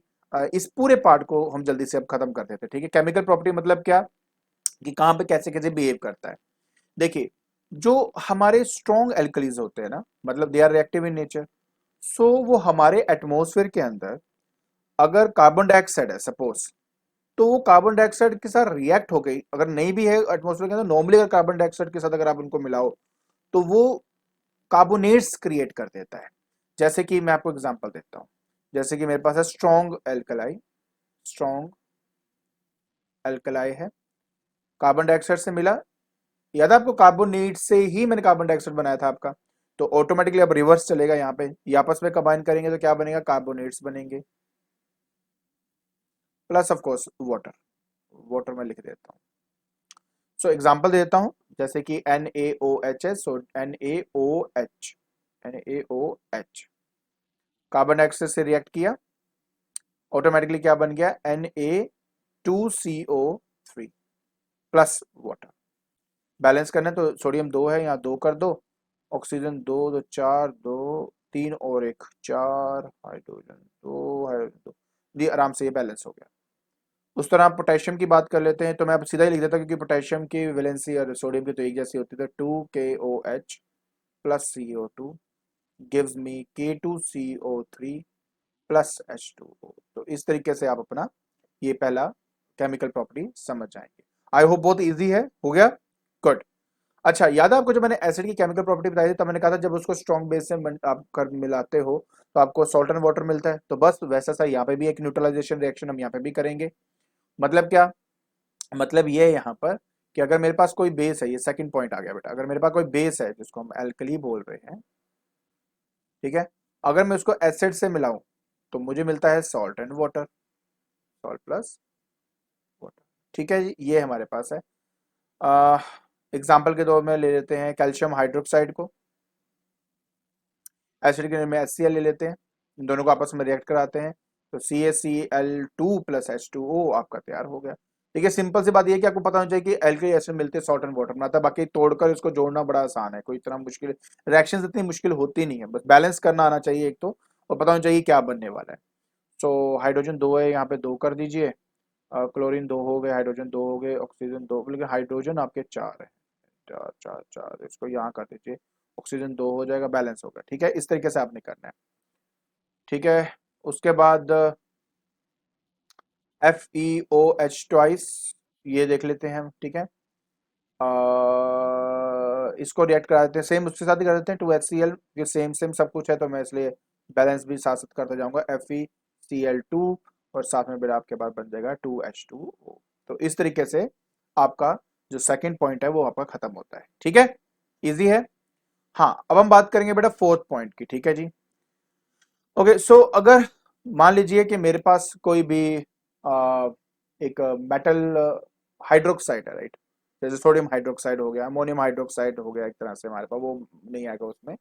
इस पूरे पार्ट को हम जल्दी से अब खत्म कर देते हैं, ठीक है। केमिकल प्रॉपर्टी मतलब क्या, कि कहाँ पे कैसे कैसे बिहेव करता है। देखिए, जो हमारे स्ट्रॉन्ग एल्कलीज होते हैं ना, मतलब they are reactive in nature, so वो हमारे एटमॉस्फेयर के अंदर अगर कार्बन डाइऑक्साइड है सपोज, तो वो कार्बन डाइऑक्साइड के साथ रिएक्ट हो गई, अगर नहीं भी है एटमॉस्फेयर के अंदर, नॉर्मली अगर कार्बन डाइऑक्साइड के साथ अगर आप उनको मिलाओ तो वो कार्बोनेट्स क्रिएट कर देता है। जैसे कि मैं आपको एग्जांपल देता हूं, जैसे कि मेरे पास है स्ट्रॉन्ग एल्कलाई, स्ट्रॉन्ग एल्कलाई है, कार्बन डाइऑक्साइड से मिला, याद है आपको कार्बोनेट से ही मैंने कार्बन डाइऑक्साइड बनाया था आपका, तो ऑटोमेटिकली अब रिवर्स चलेगा, यहाँ पे ये आपस में कंबाइन करेंगे तो क्या बनेगा, कार्बोनेट्स बनेंगे, plus of course water, water में लिख देता हूँ। सो एग्जांपल दे देता हूँ, जैसे कि NaOH है, सो NaOH, NaOH कार्बन डाइऑक्साइड से रिएक्ट किया, ऑटोमेटिकली क्या बन गया, Na2CO3 प्लस वाटर। बैलेंस करना है तो सोडियम 2 है, यहाँ 2 कर दो, ऑक्सीजन 2 2 4 2 3 और एक 4, हाइड्रोजन 2, हाइड्रोजन 2, जी आराम से ये बैलेंस हो गया। उस तरह आप पोटेशियम की बात कर लेते हैं, तो मैं अब सीधा ही लिख देता हूँ क्योंकि पोटेशियम की वैलेंसी और सोडियम की तो एक जैसी होती है, तो 2KOH plus CO2 gives me K2CO3 plus H2O। तो इस तरीके से आप अपना ये पहला केमिकल प्रॉपर्टी समझ जाएंगे। आई होप बहुत इजी है, हो गया, गुड। अच्छा, याद है आपको जब मैंने एसिड की केमिकल प्रॉपर्टी बताई थी, तब मैंने कहा था जब उसको स्ट्रॉन्ग बेस से आप कर मिलाते हो तो आपको सॉल्ट एंड वाटर मिलता है। तो बस वैसा सा यहाँ पे भी एक न्यूट्रलाइजेशन रिएक्शन हम यहाँ पे भी करेंगे। मतलब क्या, मतलब ये है यहाँ पर कि अगर मेरे पास कोई बेस है, ये सेकंड पॉइंट आ गया बेटा, अगर मेरे पास कोई बेस है जिसको हम एल्कली बोल रहे हैं, ठीक है, अगर मैं उसको एसिड से मिलाऊं तो मुझे मिलता है salt and water, salt plus water. ठीक है जी, ये हमारे पास है। एग्जाम्पल के तौर में ले लेते हैं कैल्शियम हाइड्रोक्साइड को, एसिड के में HCl ले लेते हैं, इन दोनों को आपस में रिएक्ट कराते हैं, तो CaCl2 प्लस H2O आपका तैयार हो गया। देखिए सिंपल सी बात ये है कि आपको पता होना चाहिए कि एल्कली एसिड मिलते हैं सॉल्ट एंड वाटर बनाता है, बाकी तोड़कर इसको जोड़ना बड़ा आसान है, कोई इतना मुश्किल रिएक्शन इतनी मुश्किल होती नहीं है, बस बैलेंस करना आना चाहिए एक तो, और पता होना चाहिए क्या बनने वाला है। सो हाइड्रोजन 2 है, यहाँ पे 2 कर दीजिए, क्लोरीन 2 हो गए, हाइड्रोजन 2 हो गए, ऑक्सीजन 2, लेकिन हाइड्रोजन आपके 4 है, 4 4 4, इसको यहाँ कर दीजिए, ऑक्सीजन 2 हो जाएगा, बैलेंस होगा। ठीक है, इस तरीके से आपने करना है। ठीक है, उसके बाद FeOH ट्वाइस, ये देख लेते हैं हम। ठीक है, इसको रिएक्ट करा देते हैं, सेम उसके साथ ही कर देते हैं 2HCl, ये सेम सेम सब कुछ है तो मैं इसलिए बैलेंस भी साथ साथ करता जाऊंगा, FeCl2 और साथ में फिर आपके पास बन जाएगा 2H2O। तो इस तरीके से आपका जो सेकंड पॉइंट है वो आपका खत्म होता है। ठीक है, इजी है। हाँ, अब हम बात करेंगे बेटा फोर्थ पॉइंट की। ठीक है जी, ओके। सो अगर मान लीजिए कि मेरे पास कोई भी एक मेटल हाइड्रोक्साइड है, राइट, जैसे सोडियम हाइड्रोक्साइड हो गया, अमोनियम हाइड्रोक्साइड हो गया, एक तरह से हमारे पास वो नहीं आएगा उसमें,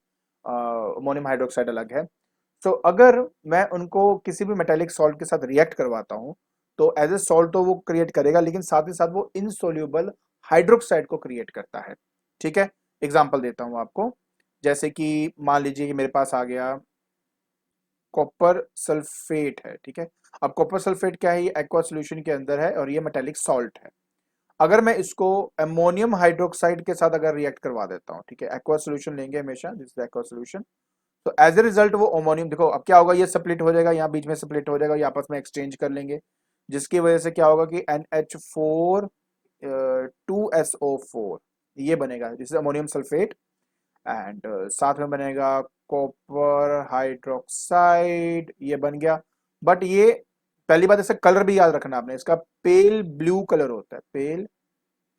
अमोनियम हाइड्रोक्साइड अलग है। तो अगर मैं उनको किसी भी मेटेलिक सॉल्ट के साथ रिएक्ट करवाता हूँ तो एज ए सॉल्ट तो वो क्रिएट करेगा, लेकिन साथ ही साथ वो इनसोल्यूबल हाइड्रोक्साइड को क्रिएट करता है। ठीक है, एग्जाम्पल देता हूँ आपको, जैसे कि मान लीजिए कि मेरे पास आ गया कॉपर सल्फेट है। ठीक है, अब कॉपर सल्फेट क्या है, ये एक्वा सोल्यूशन के अंदर है और ये मेटेलिक सॉल्ट है। अगर मैं इसको अमोनियम हाइड्रोक्साइड के साथ अगर रिएक्ट करवा देता हूँ, ठीक है, एक्वा सोल्यूशन लेंगे हमेशा, दिस इज एक्वा सोल्यूशन, तो एज ए रिजल्ट वो अमोनियम, देखो अब क्या होगा, ये स्प्लिट हो जाएगा, यहाँ बीच में स्प्लिट हो जाएगा, ये आपस में एक्सचेंज कर लेंगे, जिसकी वजह से क्या होगा कि NH4 2SO4 ये बनेगा, this is ammonium sulphate, and साथ में बनेगा कॉपर हाइड्रोक्साइड, ये बन गया। बट ये पहली बात, इसका कलर भी याद रखना आपने, इसका पेल ब्लू कलर होता है, पेल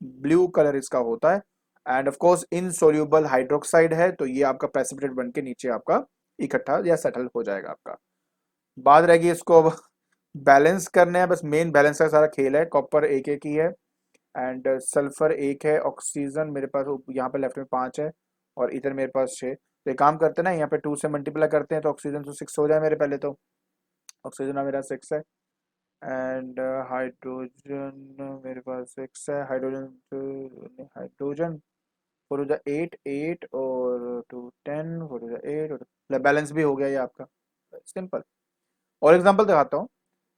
ब्लू कलर इसका होता है, end of course insoluble hydroxide है, तो ये आपका प्रेसिपिटेट बन के नीचे आपका इकट्ठा या सेटल हो जाएगा आपका। बात रहेगी इसको अब बैलेंस करने हैं, बस मेन बैलेंस का सारा खेल है। कॉपर एक एक ही है, एंड सल्फर एक है, ऑक्सीजन मेरे पास यहाँ पे लेफ्ट में 5 है और इधर मेरे पास 6। तो एक काम करते हैं ना, यहाँ पे 2 से मल्टीप्लाई करते हैं तो ऑक्सीजन तो 6 हो जाए मेरे, पहले तो ऑक्सीजन मेरा 6 है, एंड हाइड्रोजन मेरे पास 6 है, हाइड्रोजन हाइड्रोजन 4 हो जाए 8 8 और 2 10, 4 हो जाए 8 और बैलेंस भी हो गया ये आपका, सिंपल। और एग्जांपल दिखाता हूँ,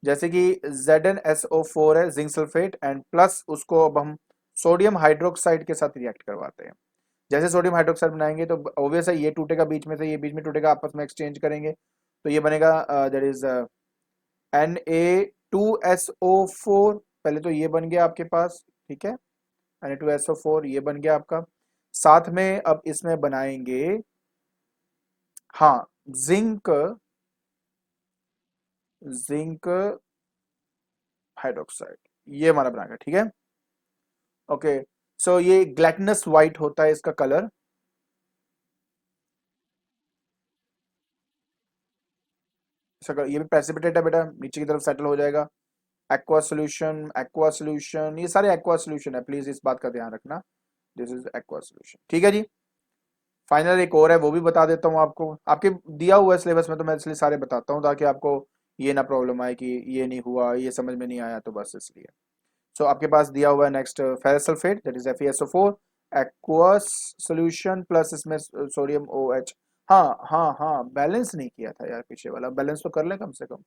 जैसे कि ZnSO4 है, जिंक सल्फेट, एंड प्लस उसको अब हम सोडियम हाइड्रोक्साइड के साथ रिएक्ट करवाते हैं। जैसे सोडियम हाइड्रोक्साइड बनाएंगे तो ऑब्वियस है ये टूटेगा बीच में से, ये बीच में टूटेगा, आपस में एक्सचेंज करेंगे, तो ये बनेगा दैट इज Na2SO4, पहले तो ये बन गया आपके पास। ठीक है, Na2SO4 ये बन गया आपका, साथ में अब इसमें बनाएंगे हाँ जिंक, जिंक हाइड्रोक्साइड, ये हमारा बनाएगा। ठीक है, ओके। सो ये ग्लैटिनस व्हाइट होता है इसका कलर, ये भी प्रेसिपिटेट है बेटा, नीचे की तरफ सेटल हो जाएगा। एक्वा सोल्यूशन, एक्वा सोल्यूशन, ये सारे एक्वा सोल्यूशन है, प्लीज इस बात का ध्यान रखना, दिस इज एक्वा सोल्यूशन। ठीक है जी, फाइनल एक और है वो भी बता देता हूँ आपको, आपके दिया हुआ है सिलेबस में, तो मैं इसलिए सारे बताता हूँ ताकि आपको ये ना प्रॉब्लम आए कि ये नहीं हुआ, ये समझ में नहीं आया, तो बस इसलिए। सो आपके पास दिया हुआ है next ferrous sulphate, that is FeSO4, aqueous solution plus इसमें सोडियम OH हाँ हाँ हाँ, बैलेंस नहीं किया था यार, पीछे वाला बैलेंस तो कर लें कम से कम।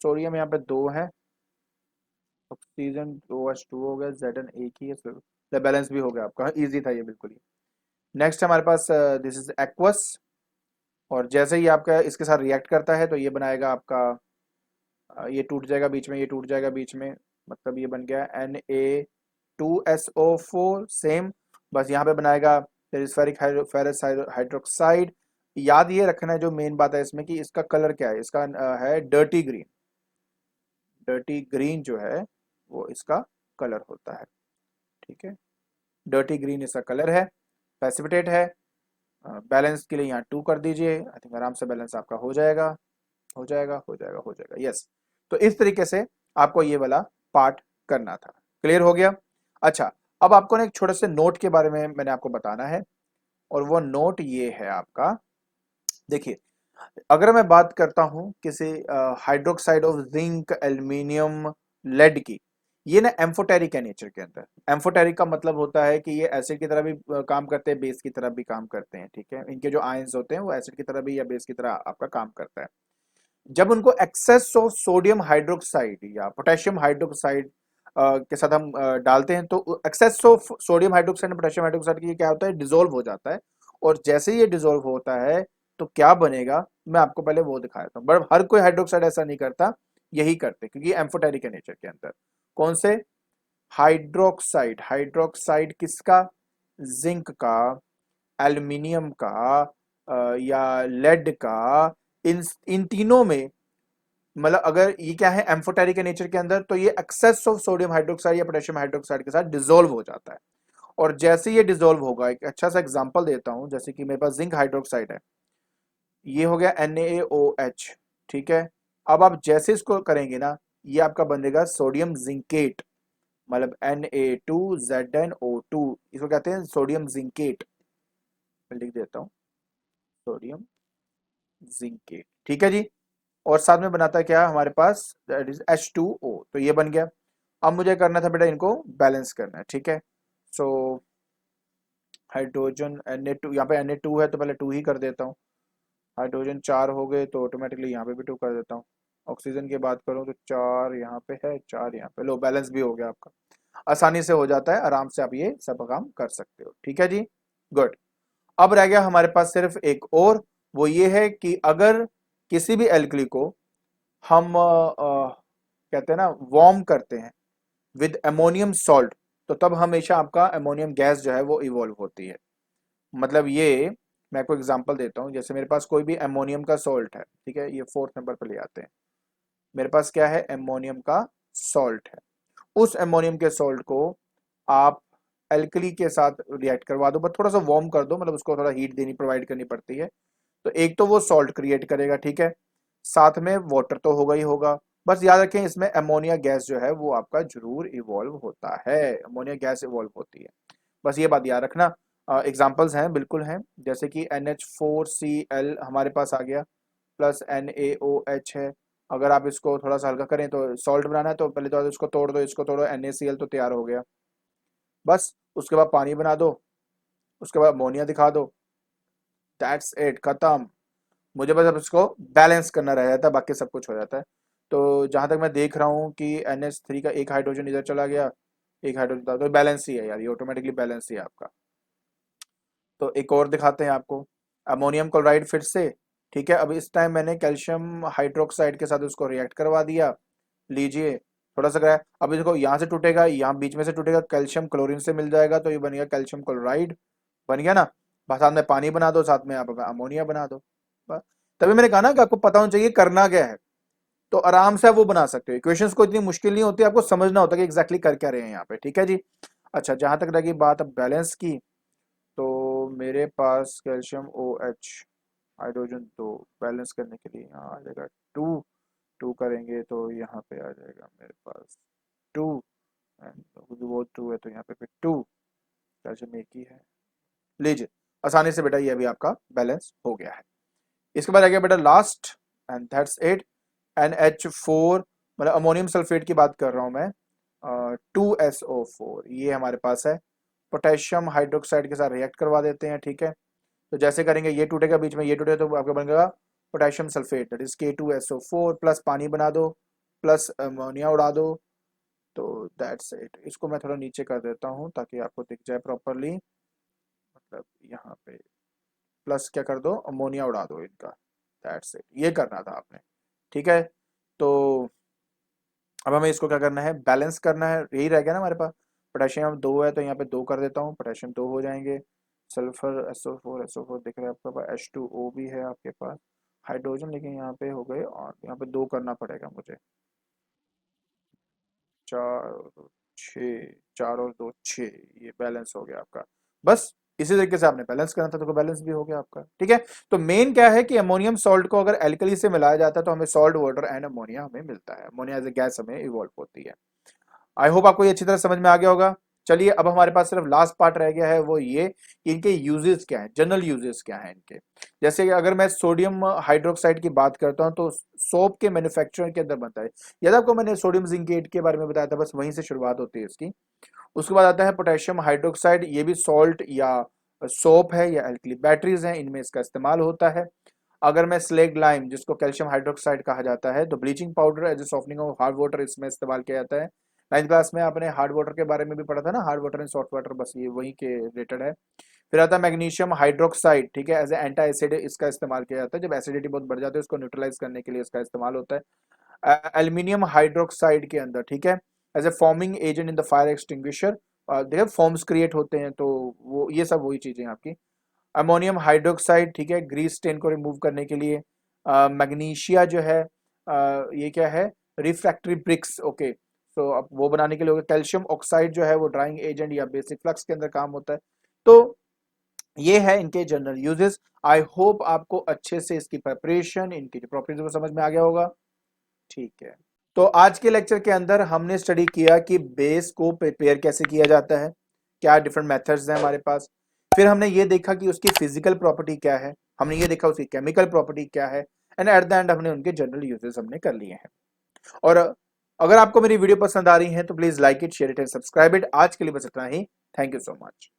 सोडियम यहाँ पे दो है, ऑक्सीजन OH2 हो गया, Zn एक ही है, तो बैलेंस भी हो गया आपका। इजी था ये बिल्कुल ही। नेक्स्ट हमारे पास दिस इज एक्वस, और जैसे ही आपका इसके साथ रिएक्ट करता है तो ये बनाएगा आपका ये टूट जाएगा बीच में, ये टूट जाएगा बीच में, मतलब ये बन गया Na2SO4 सेम। बस यहाँ पे बनाएगा फेरिक फेरस हाइड्रोक्साइड। याद ये रखना है, जो मेन बात है इसमें, कि इसका कलर क्या है, इसका है डर्टी ग्रीन। डर्टी ग्रीन जो है वो इसका कलर होता है, ठीक है। डर्टी ग्रीन इसका कलर है, प्रेसिपिटेट है। बैलेंस के लिए यहाँ 2 कर दीजिए, आई थिंक आराम से बैलेंस आपका हो जाएगा, हो जाएगा, हो जाएगा, हो जाएगा, यस। तो इस तरीके से आपको ये वाला पार्ट करना था। क्लियर हो गया? अच्छा, अब आपको ना एक छोटे से नोट के बारे में मैंने आपको बताना है, और वो नोट ये है आपका। देखिए, अगर मैं बात करता हूं किसी hydroxide of zinc, aluminium, lead की, ये ना एम्फोटेरिक है नेचर के अंदर। एम्फोटेरिक का मतलब होता है कि ये एसिड की तरह भी काम करते हैं, बेस की तरह भी काम करते हैं, ठीक है। इनके जो आयंस होते हैं वो एसिड की तरह भी या बेस की तरह आपका काम करता है। जब उनको एक्सेस ऑफ सोडियम हाइड्रोक्साइड या पोटेशियम हाइड्रोक्साइड के साथ हम डालते हैं, तो excess of sodium hydroxide potassium hydroxide की क्या होता है, डिसोल्व हो जाता है। और जैसे ही ये डिसोल्व होता है तो क्या बनेगा, मैं आपको पहले वो दिखाया था। बट हर कोई हाइड्रोक्साइड ऐसा नहीं करता, यही करते, क्योंकि एम्फोटेरिक है नेचर के अंदर। कौन से हाइड्रोक्साइड? हाइड्रोक्साइड किसका? जिंक का, एल्यूमिनियम का, या लेड का। इन इन तीनों में, मतलब अगर ये क्या है एम्फोटेरिक के नेचर के अंदर, तो ये एक्सेस ऑफ सोडियम हाइड्रोक्साइड या पोटेशियम हाइड्रोक्साइड के साथ डिसोल्व हो जाता है। और जैसे ये डिसोल्व होगा, एक अच्छा सा एग्जांपल देता हूं, जैसे कि मेरे पास जिंक हाइड्रोक्साइड है, ये हो गया NaOH, ठीक है। अब आप जैसे इसको करेंगे ना, ये आपका बनेगा सोडियम जिंकेट, मतलब Na2ZnO2, इसको कहते हैं सोडियम जिंकेट। मैं लिख देता हूँ, सोडियम जिंकेट, ठीक है जी। और साथ में बनाता है क्या हमारे पास, दैट इज H2O, तो ये बन गया। अब मुझे करना था बेटा, इनको बैलेंस करना है, ठीक है। सो हाइड्रोजन Na2, यहाँ पे Na2 है तो पहले 2 ही कर देता हूँ। हाइड्रोजन 4 हो गए तो ऑटोमेटिकली यहाँ पे भी 2 कर देता हूँ। ऑक्सीजन की बात करूँ तो 4 यहाँ पे है, 4 यहाँ पे, लो बैलेंस भी हो गया आपका। आसानी से हो जाता है, आराम से आप ये सब काम कर सकते हो, ठीक है जी। गुड। अब रह गया हमारे पास सिर्फ एक और, वो ये है कि अगर किसी भी एल्कली को हम कहते हैं ना वार्म करते हैं विद अमोनियम सॉल्ट, तो तब हमेशा आपका अमोनियम गैस जो है वो इवॉल्व होती है। मतलब ये, मैं आपको एग्जांपल देता हूँ, जैसे मेरे पास कोई भी अमोनियम का सॉल्ट है, ठीक है, ये 4th नंबर पर ले आते हैं। मेरे पास क्या है, अमोनियम का सॉल्ट है। उस अमोनियम के सॉल्ट को आप एल्कली के साथ रिएक्ट करवा दो, बस थोड़ा सा वार्म कर दो, मतलब उसको थोड़ा हीट देनी प्रोवाइड करनी पड़ती है। तो एक तो वो सॉल्ट क्रिएट करेगा, ठीक है, साथ में वाटर तो होगा ही होगा। बस याद रखें, इसमें अमोनिया गैस जो है वो आपका जरूर इवॉल्व होता है, अमोनिया गैस इवॉल्व होती है। बस ये बात याद रखना। एग्जाम्पल्स हैं, बिल्कुल हैं, जैसे कि NH4Cl हमारे पास आ गया, प्लस NaOH है। अगर आप इसको थोड़ा सा हल्का करें तो सॉल्ट बनाना है, तो पहले तो इसको तोड़ दो, इसको तोड़ो, NaCl तो तैयार हो गया। बस उसके बाद पानी बना दो, उसके बाद अमोनिया दिखा दो, दैट्स इट, खत्म। मुझे बस अब इसको बैलेंस करना रह जाता है, बाकी सब कुछ हो जाता है। तो जहां तक मैं देख रहा हूँ कि NH3 का एक हाइड्रोजन इधर चला गया, एक हाइड्रोजन था, तो बैलेंस ही है यार, ये ऑटोमेटिकली बैलेंस ही है आपका। तो एक और दिखाते हैं आपको, अमोनियम क्लोराइड फिर से, ठीक है। अब इस टाइम मैंने कैल्शियम हाइड्रोक्साइड के साथ उसको रिएक्ट करवा दिया, लीजिए, थोड़ा सा कराया। अभी देखो यहाँ से टूटेगा, यहाँ बीच में से टूटेगा, कैल्शियम क्लोरीन से मिल जाएगा, तो ये बन गया कैल्शियम क्लोराइड, बन गया ना। बस साथ में पानी बना दो, साथ में आप अमोनिया बना दो, बस। तभी मैंने कहा ना कि आपको पता होना चाहिए करना क्या है, तो आराम से आप वो बना सकते हो। इक्वेशंस को इतनी मुश्किल नहीं होती, आपको समझना होता है कि एग्जैक्टली कर क्या रहे हैं यहाँ पे, ठीक है जी। अच्छा, जहां तक रही बात अब बैलेंस की, तो मेरे पास कैल्शियम OH, हाइड्रोजन तो बैलेंस करने के लिए यहाँ आ जाएगा 2, 2 करेंगे तो यहाँ पे आ जाएगा मेरे पास 2, एंड वो 2 है तो यहाँ पे फिर 2, कैल्शियम एक ही है, लीजिए। आसानी से बेटा ये अभी आपका बैलेंस हो गया है। इसके बाद आ गया बेटा last, and that's it, NH4, मतलब अमोनियम सल्फेट की बात कर रहा हूँ मैं, 2SO4 ये हमारे पास है। पोटेशियम हाइड्रोक्साइड के साथ रिएक्ट करवा देते हैं, ठीक है। तो जैसे करेंगे ये टूटेगा, बीच में ये टूटेगा, तो आपका बनेगा potassium sulphate, that is K2SO4 plus पानी बना दो प्लस अमोनिया उड़ा दो। तो दैट्स इट। इसको मैं थोड़ा नीचे कर देता हूँ ताकि आपको दिख जाए प्रॉपरली। मतलब यहाँ पे प्लस क्या कर दो, अमोनिया उड़ा दो इनका। दैट्स इट, ये करना था आपने। ठीक है, तो अब हमें इसको क्या करना है, बैलेंस करना है। यही रह गया ना हमारे पास, पोटेशियम 2 है तो यहाँ पे 2 कर देता हूँ, पोटेशियम 2 हो जाएंगे। सल्फर SO4 दिख रहा है आपके पास, H2O भी है आपके पास, हाइड्रोजन लेकिन यहाँ पे हो गए, और यहाँ पे 2 करना पड़ेगा मुझे। 4 और 2 6, 4 और 2 6, ये बैलेंस हो गया आपका। बस इसी तरीके से आपने बैलेंस करना था, तो बैलेंस भी हो गया आपका। ठीक है, तो मेन क्या है कि अमोनियम सॉल्ट को अगर एल्कली से मिलाया जाता है तो हमें सॉल्ट वाटर एंड अमोनिया हमें मिलता है, अमोनिया एज ए गैस हमें इवॉल्व होती है। आई होप आपको ये अच्छी तरह समझ में आ गया होगा। चलिए अब हमारे पास सिर्फ लास्ट पार्ट रह गया है, वो ये कि इनके यूजेस क्या है, जनरल यूजेस क्या है इनके। जैसे कि अगर मैं सोडियम हाइड्रोक्साइड की बात करता हूं तो सोप के मैन्युफैक्चरिंग के अंदर बनता है। याद आपको मैंने सोडियम जिंकेट के बारे में बताया था, बस वहीं से शुरुआत होती है इसकी। उसके बाद आता है पोटेशियम हाइड्रोक्साइड, ये भी सॉल्ट या सोप है या एल्कली बैटरीज हैं, इनमें इसका इस्तेमाल होता है। अगर मैं स्लेग लाइम जिसको कैल्शियम हाइड्रोक्साइड कहा जाता है, तो bleaching powder as a softening of hard water इसमें इस्तेमाल किया जाता है। 9th क्लास में आपने हार्ड वाटर के बारे में भी पढ़ा था ना, hard water and soft water, बस ये वही के रिलेटेड है। फिर आता है मैग्नीशियम हाइड्रोक्साइड, ठीक है, एज ए एंटी एसिड इसका इस्तेमाल किया जाता है, जब एसिडिटी बहुत बढ़ जाती है उसको न्यूट्रलाइज करने के लिए इसका इस्तेमाल होता है। एल्यूमिनियम हाइड्रोक्साइड के अंदर, ठीक है, as a foaming agent in the fire extinguisher, देखिए फॉर्म्स क्रिएट होते हैं, तो वो ये सब वही चीजें आपकी। अमोनियम हाइड्रोक्साइड, ठीक है, ग्रीस स्टेन को रिमूव करने के लिए। मैग्नीशिया जो है, ये क्या है, रिफ्रैक्टरी ब्रिक्स, ओके, तो अब वो बनाने के लिए होगा। कैल्शियम ऑक्साइड जो है वो ड्राइंग एजेंट या बेसिक फ्लक्स के अंदर काम होता है। तो ये है इनके जनरल यूजेस। आई होप आपको अच्छे से इसकी प्रिपरेशन, इनकी जो प्रॉपर्टीज वो समझ में आ गया होगा। ठीक है, तो आज के लेक्चर के अंदर हमने स्टडी किया कि बेस को प्रिपेयर कैसे किया जाता है, क्या डिफरेंट मेथड्स हैं हमारे पास। फिर हमने ये देखा कि उसकी फिजिकल प्रॉपर्टी क्या है, हमने ये देखा उसकी केमिकल प्रॉपर्टी क्या है, एंड एट द एंड हमने उनके जनरल यूजेस हमने कर लिए हैं। और अगर आपको मेरी वीडियो पसंद आ रही है तो please like it, share it and subscribe it. आज के लिए बस इतना ही। Thank you so much.